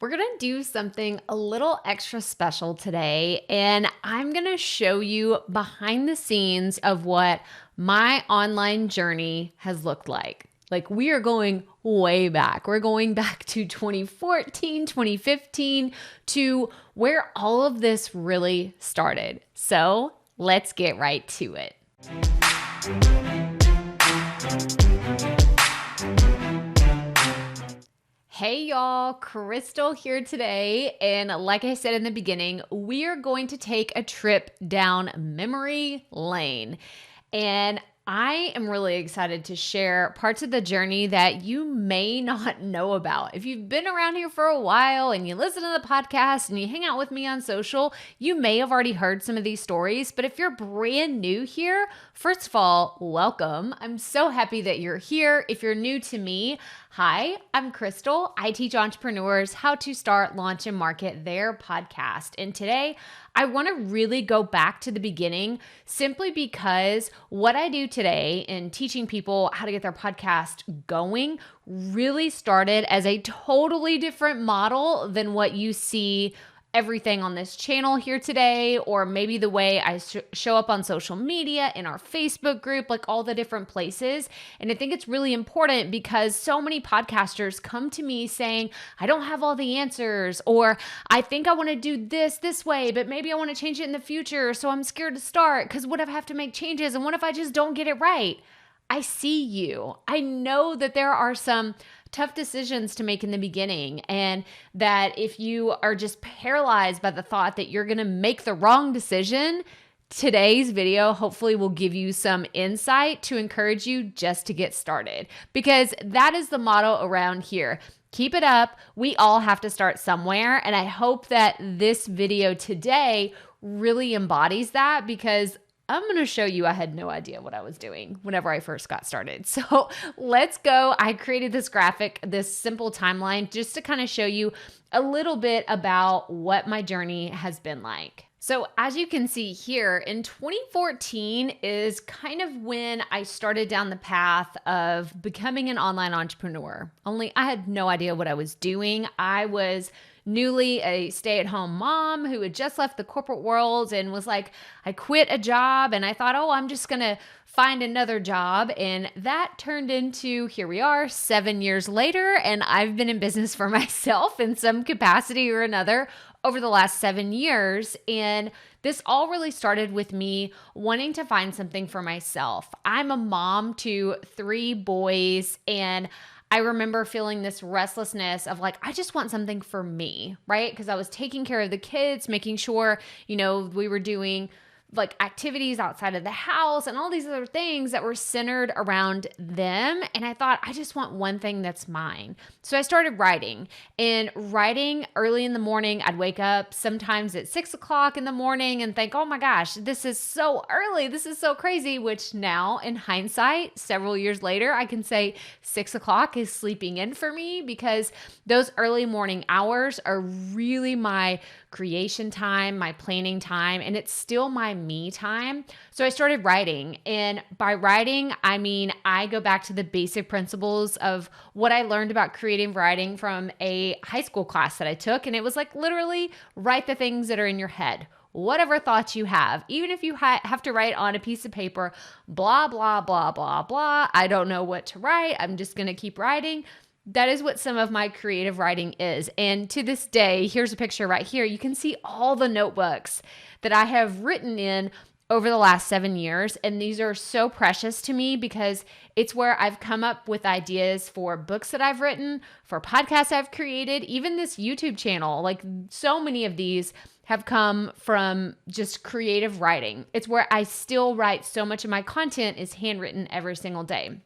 We're going to do something a little extra special today, and I'm going to show you behind the scenes of what my online journey has looked like. Like, we are going way back. We're going back to 2014, 2015, to where all of this really started. So let's get right to it. Hey y'all, Krystal here today, and like I said in the beginning, we are going to take a trip down memory lane, and I am really excited to share parts of the journey that you may not know about. If you've been around here for a while and you listen to the podcast and you hang out with me on social, you may have already heard some of these stories, but if you're brand new here, first of all, welcome. I'm so happy that you're here. If you're new to me, hi, I'm Krystal. I teach entrepreneurs how to start, launch, and market their podcast. And today, I want to really go back to the beginning simply because what I do today in teaching people how to get their podcast going really started as a totally different model than what you see everything on this channel here today, or maybe the way I show up on social media, in our Facebook group, like all the different places. And I think it's really important because so many podcasters come to me saying, I don't have all the answers, or I think I want to do this way, but maybe I want to change it in the future. So I'm scared to start because what if I have to make changes? And what if I just don't get it right? I see you. I know that there are some tough decisions to make in the beginning, and that if you are just paralyzed by the thought that you're going to make the wrong decision, today's video hopefully will give you some insight to encourage you just to get started, because that is the motto around here. Keep it up. We all have to start somewhere, and I hope that this video today really embodies that, because I'm going to show you I had no idea what I was doing whenever I first got started. So let's go. I created this graphic, this simple timeline, just to kind of show you a little bit about what my journey has been like. So as you can see here, in 2014 is kind of when I started down the path of becoming an online entrepreneur. Only I had no idea what I was doing. I was newly a stay-at-home mom who had just left the corporate world and was like, I quit a job and I thought, I'm just going to find another job. And that turned into, here we are 7 years later, and I've been in business for myself in some capacity or another over the last 7 years. And this all really started with me wanting to find something for myself. I'm a mom to 3 boys, and I remember feeling this restlessness of like, I just want something for me, right? Because I was taking care of the kids, making sure, we were doing like activities outside of the house and all these other things that were centered around them. And I thought, I just want one thing that's mine. So I started writing, and writing early in the morning. I'd wake up sometimes at 6 o'clock in the morning and think, oh my gosh, this is so early. This is so crazy, which now in hindsight, several years later, I can say 6 o'clock is sleeping in for me, because those early morning hours are really my creation time, my planning time, and it's still my me time. So I started writing, and by writing, I mean, I go back to the basic principles of what I learned about creative writing from a high school class that I took. And it was like, literally write the things that are in your head, whatever thoughts you have, even if you have to write on a piece of paper, blah, blah, blah, blah, blah. I don't know what to write. I'm just going to keep writing. That is what some of my creative writing is. And to this day, here's a picture right here. You can see all the notebooks that I have written in over the last 7 years. And these are so precious to me because it's where I've come up with ideas for books that I've written, for podcasts I've created, even this YouTube channel. Like, so many of these have come from just creative writing. It's where I still write. So much of my content is handwritten every single day.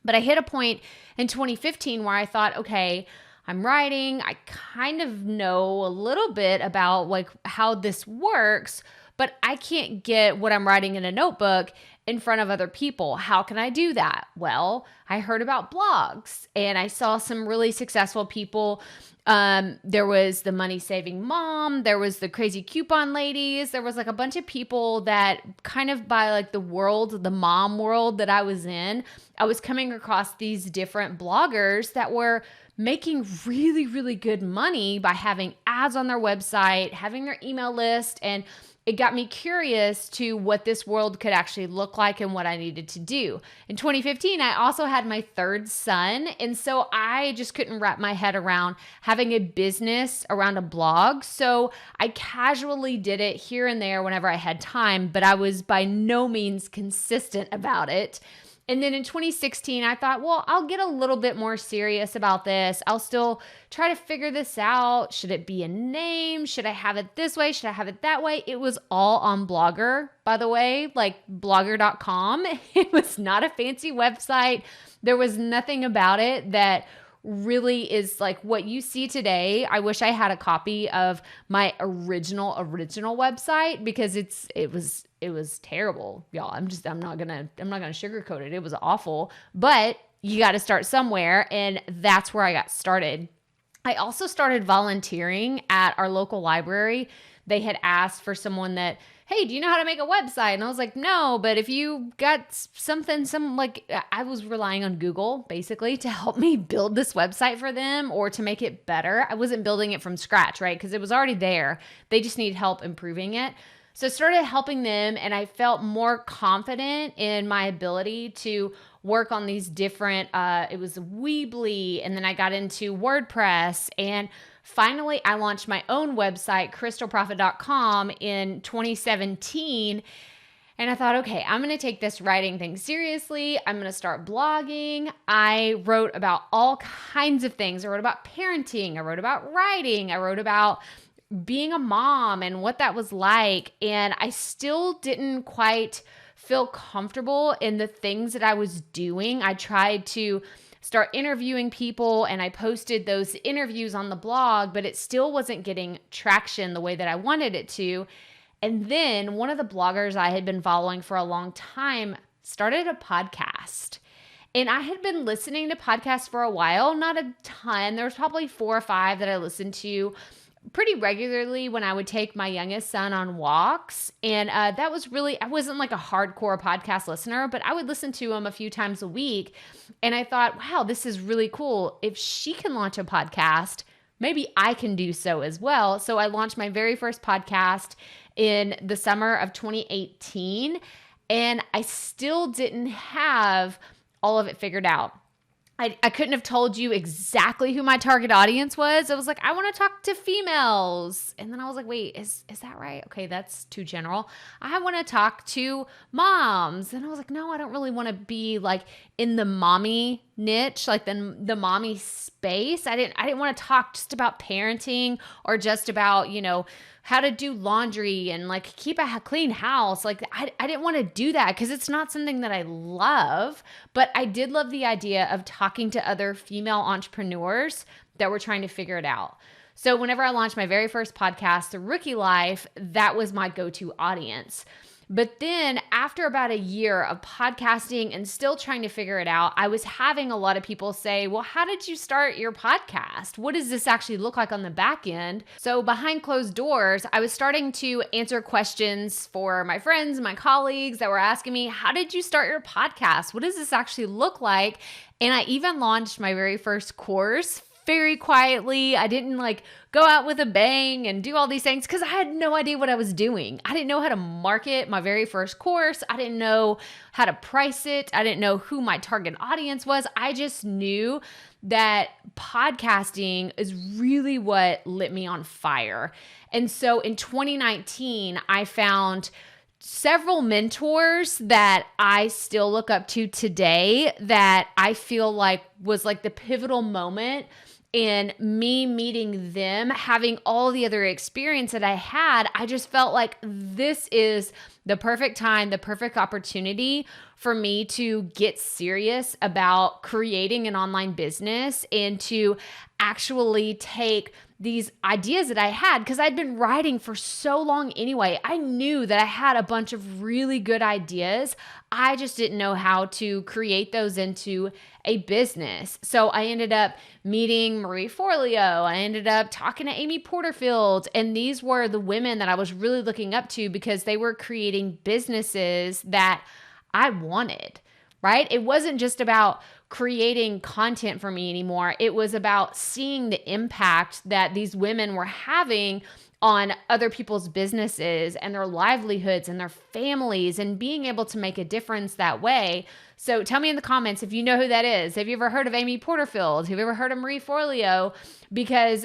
But I hit a point in 2015 where I thought, okay, I'm writing. I kind of know a little bit about like how this works, but I can't get what I'm writing in a notebook in front of other people. How can I do that? Well, I heard about blogs and I saw some really successful people. There was the money saving mom. There was the crazy coupon ladies. There was like a bunch of people that kind of by like the world, the mom world that I was in, I was coming across these different bloggers that were making really, really good money by having ads on their website, having their email list, and it got me curious to what this world could actually look like and what I needed to do. In 2015, I also had my third son, and so I just couldn't wrap my head around having a business around a blog. So I casually did it here and there whenever I had time, but I was by no means consistent about it. And then in 2016, I thought, well, I'll get a little bit more serious about this. I'll still try to figure this out. Should it be a name? Should I have it this way? Should I have it that way? It was all on Blogger, by the way, like blogger.com. It was not a fancy website. There was nothing about it that really is like what you see today. I wish I had a copy of my original website because it was terrible, y'all. I'm not gonna sugarcoat it. It was awful, but you got to start somewhere, and that's where I got started. I also started volunteering at our local library. They had asked for someone that, hey, do you know how to make a website? And I was like, no, but if you got I was relying on Google basically to help me build this website for them or to make it better. I wasn't building it from scratch, right? Because it was already there. They just needed help improving it. So I started helping them, and I felt more confident in my ability to work on these different, it was Weebly, and then I got into WordPress, and finally I launched my own website, krystalproffitt.com, in 2017. And I thought, okay, I'm going to take this writing thing seriously. I'm going to start blogging. I wrote about all kinds of things. I wrote about parenting. I wrote about writing. I wrote about being a mom and what that was like. And I still didn't quite feel comfortable in the things that I was doing. I tried to start interviewing people, and I posted those interviews on the blog, but it still wasn't getting traction the way that I wanted it to. And then one of the bloggers I had been following for a long time started a podcast. And I had been listening to podcasts for a while, not a ton. There was probably 4 or 5 that I listened to pretty regularly when I would take my youngest son on walks. And that was really, I wasn't like a hardcore podcast listener, but I would listen to him a few times a week. And I thought, wow, this is really cool. If she can launch a podcast, maybe I can do so as well. So I launched my very first podcast in the summer of 2018, and I still didn't have all of it figured out. I couldn't have told you exactly who my target audience was. I was like, I want to talk to females. And then I was like, wait, is that right? Okay, that's too general. I want to talk to moms. And I was like, no, I don't really want to be like in the mommy niche, like the mommy space. I didn't want to talk just about parenting or just about, how to do laundry and like keep a clean house. Like I didn't want to do that because it's not something that I love, but I did love the idea of talking to other female entrepreneurs that were trying to figure it out. So whenever I launched my very first podcast, The Rookie Life, that was my go-to audience. But then after about a year of podcasting and still trying to figure it out, I was having a lot of people say, well, how did you start your podcast? What does this actually look like on the back end? So behind closed doors, I was starting to answer questions for my friends, my colleagues that were asking me, how did you start your podcast? What does this actually look like? And I even launched my very first course very quietly. I didn't go out with a bang and do all these things because I had no idea what I was doing. I didn't know how to market my very first course. I didn't know how to price it. I didn't know who my target audience was. I just knew that podcasting is really what lit me on fire. And so in 2019, I found several mentors that I still look up to today that I feel like was like the pivotal moment in me meeting them, having all the other experience that I had. I just felt like this is the perfect time, the perfect opportunity for me to get serious about creating an online business and to actually take these ideas that I had, because I'd been writing for so long anyway. I knew that I had a bunch of really good ideas. I just didn't know how to create those into a business. So I ended up meeting Marie Forleo. I ended up talking to Amy Porterfield. And these were the women that I was really looking up to because they were creating businesses that I wanted. Right? It wasn't just about creating content for me anymore. It was about seeing the impact that these women were having on other people's businesses and their livelihoods and their families, and being able to make a difference that way. So tell me in the comments if you know who that is. Have you ever heard of Amy Porterfield? Have you ever heard of Marie Forleo? Because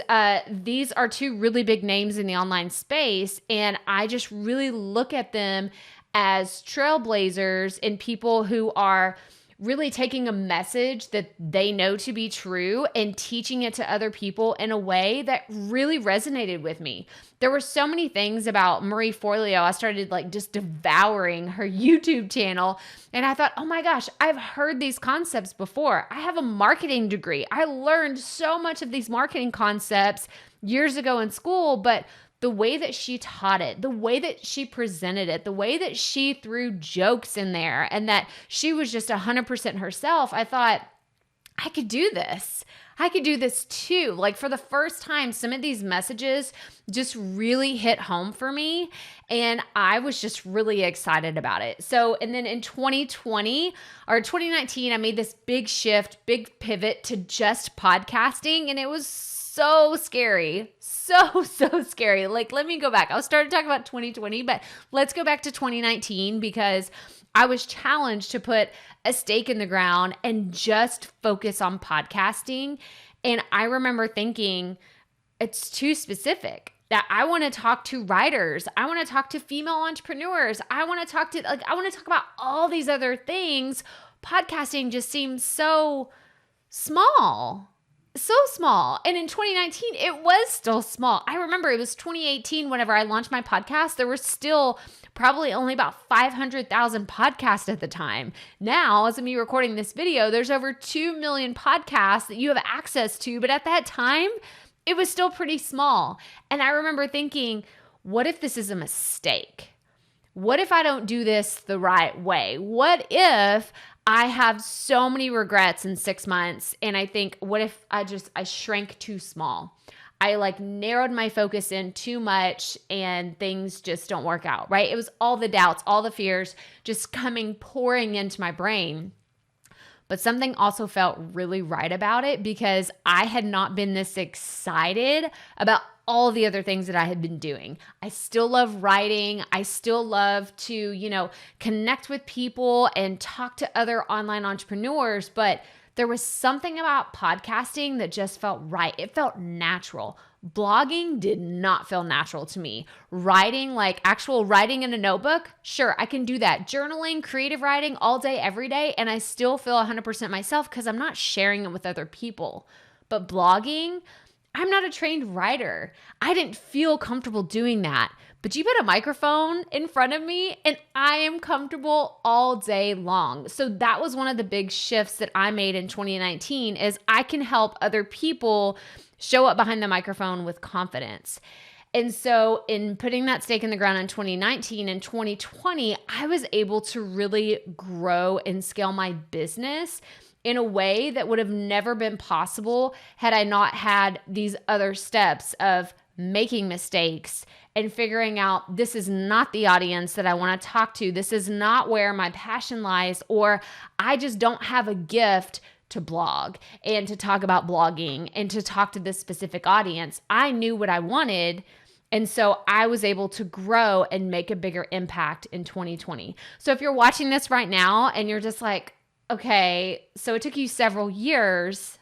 these are two really big names in the online space, and I just really look at them as trailblazers and people who are really taking a message that they know to be true and teaching it to other people in a way that really resonated with me. There were so many things about Marie Forleo. I started just devouring her YouTube channel, and I thought, oh my gosh, I've heard these concepts before. I have a marketing degree. I learned so much of these marketing concepts years ago in school, but the way that she taught it, the way that she presented it, the way that she threw jokes in there, and that she was just 100% herself, I thought, I could do this. I could do this too. For the first time, some of these messages just really hit home for me, and I was just really excited about it. So, and then in 2020 or 2019, I made this big shift, big pivot to just podcasting, and it was so scary. So scary. Let me go back. I was starting to talk about 2020, but let's go back to 2019, because I was challenged to put a stake in the ground and just focus on podcasting. And I remember thinking, it's too specific. That I want to talk to writers. I want to talk to female entrepreneurs. I want to talk about all these other things. Podcasting just seems so small. So small. And in 2019, it was still small. I remember it was 2018 whenever I launched my podcast. There were still probably only about 500,000 podcasts at the time. Now, as of me recording this video, there's over 2 million podcasts that you have access to. But at that time, it was still pretty small. And I remember thinking, what if this is a mistake? What if I don't do this the right way? What if I have so many regrets in 6 months, and I think, what if I shrank too small? I narrowed my focus in too much and things just don't work out, right? It was all the doubts, all the fears just pouring into my brain. But something also felt really right about it, because I had not been this excited about all the other things that I had been doing. I still love writing. I still love to, connect with people and talk to other online entrepreneurs. But there was something about podcasting that just felt right. It felt natural. Blogging did not feel natural to me. Writing, actual writing in a notebook, sure, I can do that. Journaling, creative writing all day, every day, and I still feel 100% myself because I'm not sharing it with other people. But blogging, I'm not a trained writer. I didn't feel comfortable doing that. But you put a microphone in front of me and I am comfortable all day long. So that was one of the big shifts that I made in 2019, is I can help other people show up behind the microphone with confidence. And so in putting that stake in the ground in 2019 and 2020, I was able to really grow and scale my business in a way that would have never been possible had I not had these other steps of making mistakes and figuring out, this is not the audience that I want to talk to. This is not where my passion lies, or I just don't have a gift to blog and to talk about blogging and to talk to this specific audience. I knew what I wanted. And so I was able to grow and make a bigger impact in 2020. So if you're watching this right now and you're just like, okay, so it took you several years.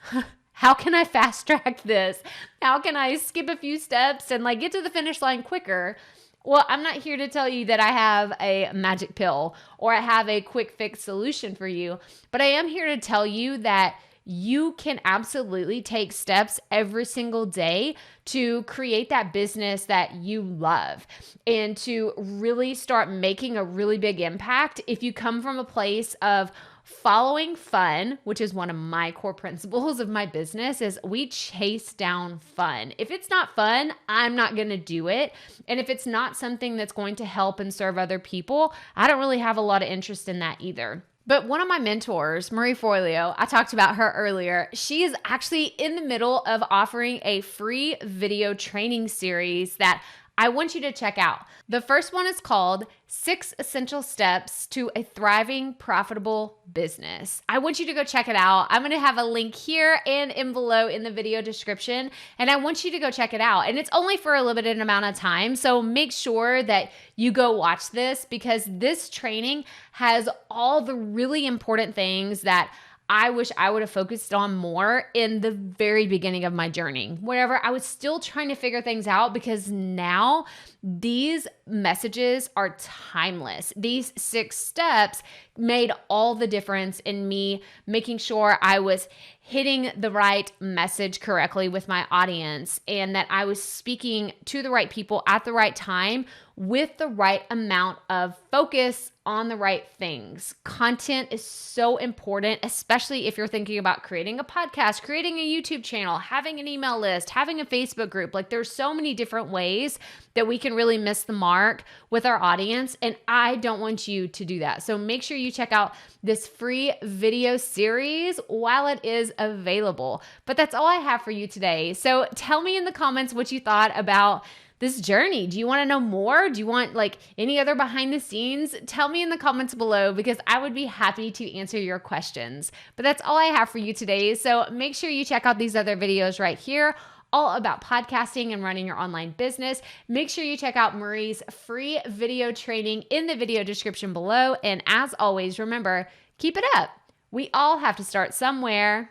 How can I fast track this? How can I skip a few steps and get to the finish line quicker? Well, I'm not here to tell you that I have a magic pill or I have a quick fix solution for you, but I am here to tell you that you can absolutely take steps every single day to create that business that you love and to really start making a really big impact. If you come from a place of following fun, which is one of my core principles of my business, is we chase down fun. If it's not fun, I'm not going to do it. And if it's not something that's going to help and serve other people, I don't really have a lot of interest in that either. But one of my mentors, Marie Forleo, I talked about her earlier. She is actually in the middle of offering a free video training series that I want you to check out. The first one is called 6 Essential Steps to a Thriving, Profitable Business. I want you to go check it out. I'm going to have a link here and in below in the video description, and I want you to go check it out. And it's only for a limited amount of time, so make sure that you go watch this, because this training has all the really important things that I wish I would have focused on more in the very beginning of my journey. Whenever I was still trying to figure things out, because now these messages are timeless. These 6 steps made all the difference in me making sure I was hitting the right message correctly with my audience, and that I was speaking to the right people at the right time with the right amount of focus on the right things. Content is so important, especially if you're thinking about creating a podcast, creating a YouTube channel, having an email list, having a Facebook group. Like, there's so many different ways that we can really miss the mark with our audience, and I don't want you to do that. So make sure you check out this free video series while it is available. But that's all I have for you today. So tell me in the comments what you thought about this journey. Do you want to know more? Do you want like any other behind the scenes? Tell me in the comments below, because I would be happy to answer your questions. But that's all I have for you today. So make sure you check out these other videos right here, all about podcasting and running your online business. Make sure you check out Marie's free video training in the video description below. And as always, remember, keep it up. We all have to start somewhere.